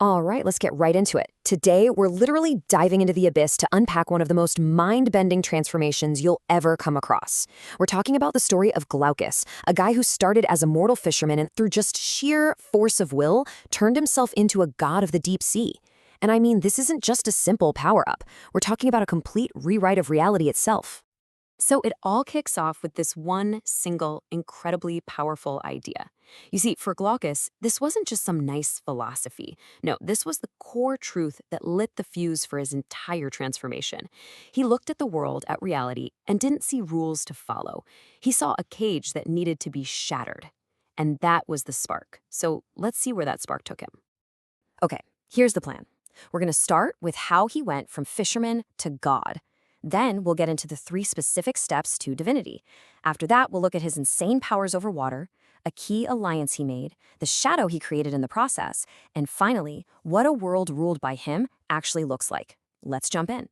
All right, let's get right into it. Today, we're literally diving into the abyss to unpack one of the most mind-bending transformations you'll ever come across. We're talking about the story of Glaucus, a guy who started as a mortal fisherman and through just sheer force of will, turned himself into a god of the deep sea. And I mean, this isn't just a simple power-up. We're talking about a complete rewrite of reality itself. So it all kicks off with this one single, incredibly powerful idea. You see, for Glaucus, this wasn't just some nice philosophy. No, this was the core truth that lit the fuse for his entire transformation. He looked at the world, at reality, and didn't see rules to follow. He saw a cage that needed to be shattered. And that was the spark. So let's see where that spark took him. Okay, here's the plan. We're going to start with how he went from fisherman to god. Then we'll get into the 3 specific steps to divinity. After that, we'll look at his insane powers over water, a key alliance he made, the shadow he created in the process, and finally, what a world ruled by him actually looks like. Let's jump in.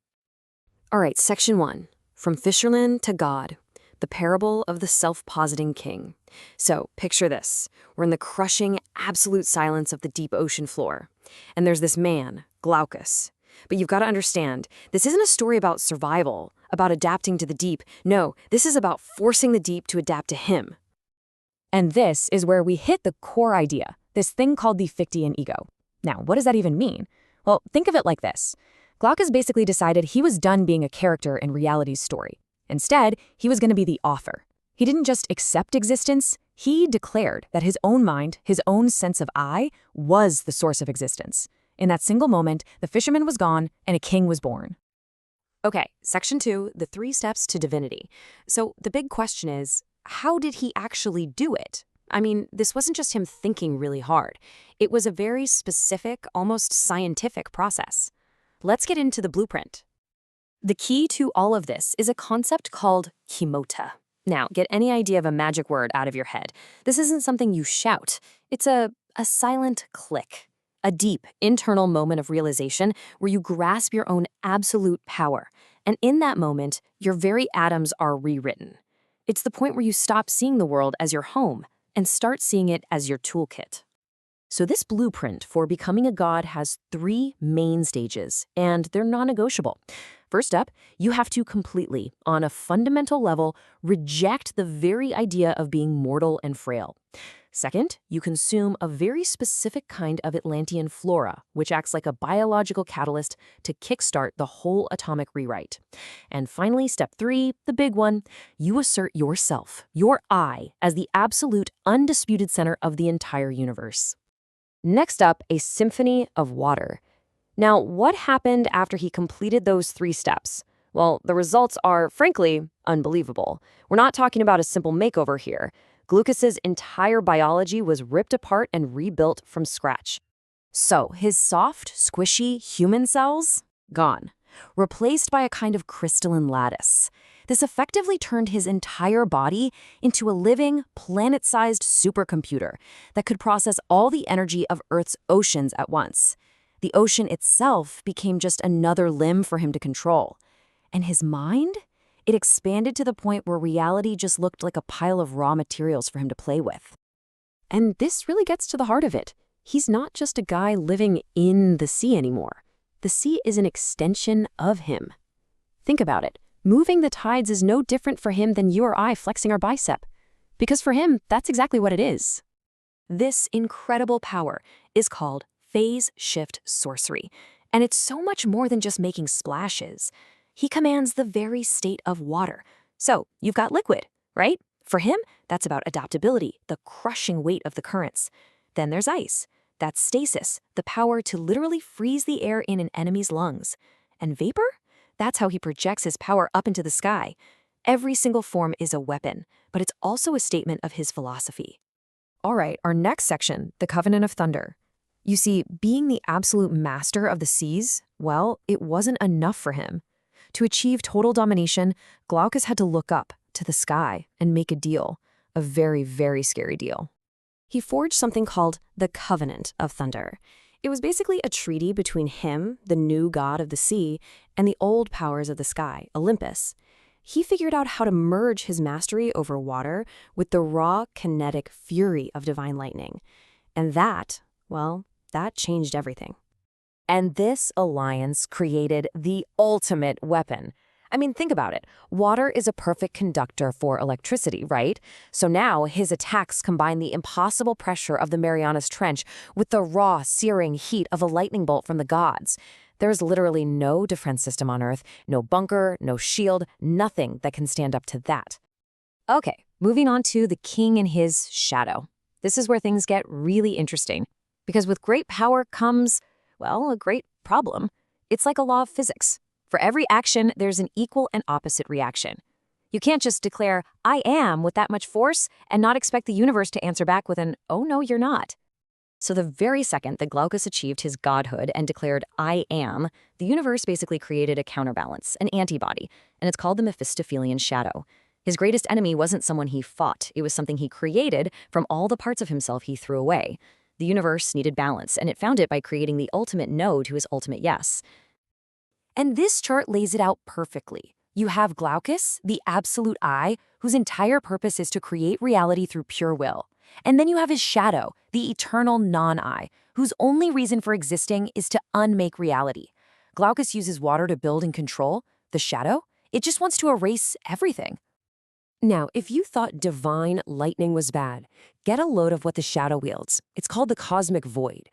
All right, section 1, from fisherman to god, the parable of the self-positing king. So picture this. We're in the crushing, absolute silence of the deep ocean floor. And there's this man, Glaucus. But you've got to understand, this isn't a story about survival, about adapting to the deep. No, this is about forcing the deep to adapt to him. And this is where we hit the core idea, this thing called the Fichtean ego. Now, what does that even mean? Well, think of it like this. Glaucus basically decided he was done being a character in reality's story. Instead, he was going to be the author. He didn't just accept existence, he declared that his own mind, his own sense of I, was the source of existence. In that single moment, the fisherman was gone and a king was born. Okay, section 2, the 3 steps to divinity. So the big question is, how did he actually do it? I mean, this wasn't just him thinking really hard. It was a very specific, almost scientific process. Let's get into the blueprint. The key to all of this is a concept called chemota. Now, get any idea of a magic word out of your head. This isn't something you shout. It's a silent click. A deep, internal moment of realization where you grasp your own absolute power. And in that moment, your very atoms are rewritten. It's the point where you stop seeing the world as your home and start seeing it as your toolkit. So this blueprint for becoming a god has 3 main stages, and they're non-negotiable. First up, you have to completely, on a fundamental level, reject the very idea of being mortal and frail. Second, you consume a very specific kind of Atlantean flora, which acts like a biological catalyst to kickstart the whole atomic rewrite. And finally, step 3, the big one, you assert yourself, your I, as the absolute, undisputed center of the entire universe. Next up, a symphony of water. Now, what happened after he completed those 3 steps? Well, the results are, frankly, unbelievable. We're not talking about a simple makeover here. Glaucus's entire biology was ripped apart and rebuilt from scratch. So, his soft, squishy human cells? Gone. Replaced by a kind of crystalline lattice. This effectively turned his entire body into a living, planet-sized supercomputer that could process all the energy of Earth's oceans at once. The ocean itself became just another limb for him to control. And his mind? It expanded to the point where reality just looked like a pile of raw materials for him to play with. And this really gets to the heart of it. He's not just a guy living in the sea anymore. The sea is an extension of him. Think about it. Moving the tides is no different for him than you or I flexing our bicep. Because for him, that's exactly what it is. This incredible power is called phase shift sorcery. And it's so much more than just making splashes. He commands the very state of water. So you've got liquid, right? For him, that's about adaptability, the crushing weight of the currents. Then there's ice. That's stasis, the power to literally freeze the air in an enemy's lungs. And vapor? That's how he projects his power up into the sky. Every single form is a weapon, but it's also a statement of his philosophy. All right, our next section, the Covenant of Thunder. You see, being the absolute master of the seas, well, it wasn't enough for him. To achieve total domination, Glaucus had to look up to the sky and make a deal, a very, very scary deal. He forged something called the Covenant of Thunder. It was basically a treaty between him, the new god of the sea, and the old powers of the sky, Olympus. He figured out how to merge his mastery over water with the raw, kinetic fury of divine lightning. And that, well, that changed everything. And this alliance created the ultimate weapon. I mean, think about it. Water is a perfect conductor for electricity, right? So now his attacks combine the impossible pressure of the Marianas Trench with the raw, searing heat of a lightning bolt from the gods. There's literally no defense system on Earth, no bunker, no shield, nothing that can stand up to that. Okay, moving on to the king and his shadow. This is where things get really interesting, because with great power comes, well, a great problem. It's like a law of physics. For every action, there's an equal and opposite reaction. You can't just declare, I am, with that much force, and not expect the universe to answer back with an, oh no, you're not. So the very second that Glaucus achieved his godhood and declared, I am, the universe basically created a counterbalance, an antibody, and it's called the Mephistophelian shadow. His greatest enemy wasn't someone he fought, it was something he created from all the parts of himself he threw away. The universe needed balance, and it found it by creating the ultimate no to his ultimate yes. And this chart lays it out perfectly. You have Glaucus, the absolute I, whose entire purpose is to create reality through pure will. And then you have his shadow, the eternal non-I, whose only reason for existing is to unmake reality. Glaucus uses water to build and control. The shadow, it just wants to erase everything. Now, if you thought divine lightning was bad, get a load of what the shadow wields. It's called the cosmic void.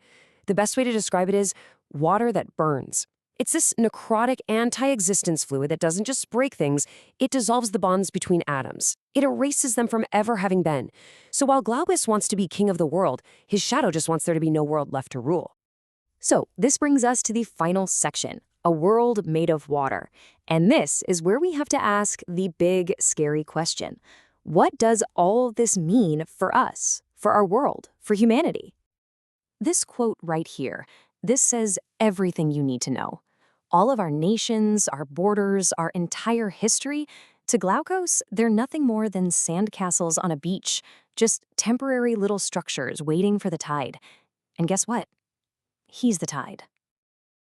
The best way to describe it is water that burns. It's this necrotic anti-existence fluid that doesn't just break things, it dissolves the bonds between atoms. It erases them from ever having been. So while Glaucus wants to be king of the world, his shadow just wants there to be no world left to rule. So this brings us to the final section, a world made of water. And this is where we have to ask the big, scary question. What does all of this mean for us, for our world, for humanity? This quote right here, this says everything you need to know. All of our nations, our borders, our entire history, to Glaucus, they're nothing more than sandcastles on a beach, just temporary little structures waiting for the tide. And guess what? He's the tide.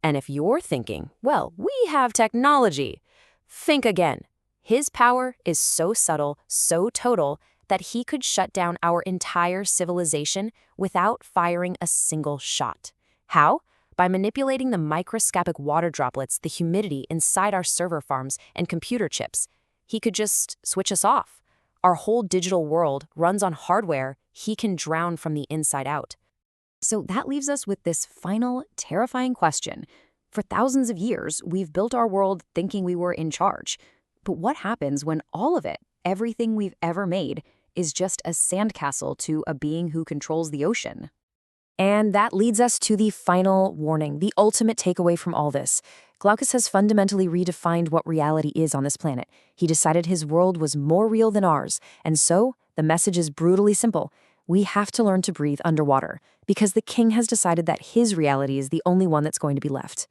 And if you're thinking, well, we have technology, think again. His power is so subtle, so total, that he could shut down our entire civilization without firing a single shot. How? By manipulating the microscopic water droplets, the humidity inside our server farms and computer chips. He could just switch us off. Our whole digital world runs on hardware he can drown from the inside out. So that leaves us with this final, terrifying question. For thousands of years, we've built our world thinking we were in charge. But what happens when all of it, everything we've ever made, is just a sandcastle to a being who controls the ocean? And that leads us to the final warning, the ultimate takeaway from all this. Glaucus has fundamentally redefined what reality is on this planet. He decided his world was more real than ours. And so, the message is brutally simple. We have to learn to breathe underwater, because the king has decided that his reality is the only one that's going to be left.